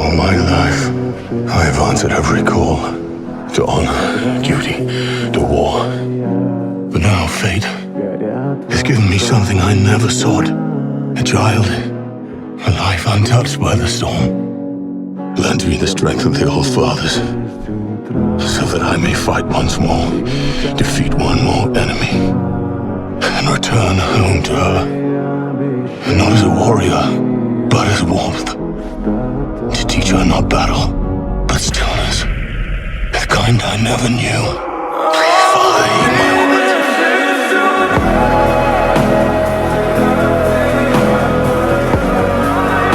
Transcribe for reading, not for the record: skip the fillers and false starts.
All my life, I have answered every call to honor, duty, to war. But now fate has given me something I never sought. A child, a life untouched by the storm. Lend me the strength of the All-Fathers, so that I may fight once more, defeat one more enemy, and return home to her. Not as a warrior, but as warmth. To teach her not battle, but stillness. The kind I never knew. Please follow my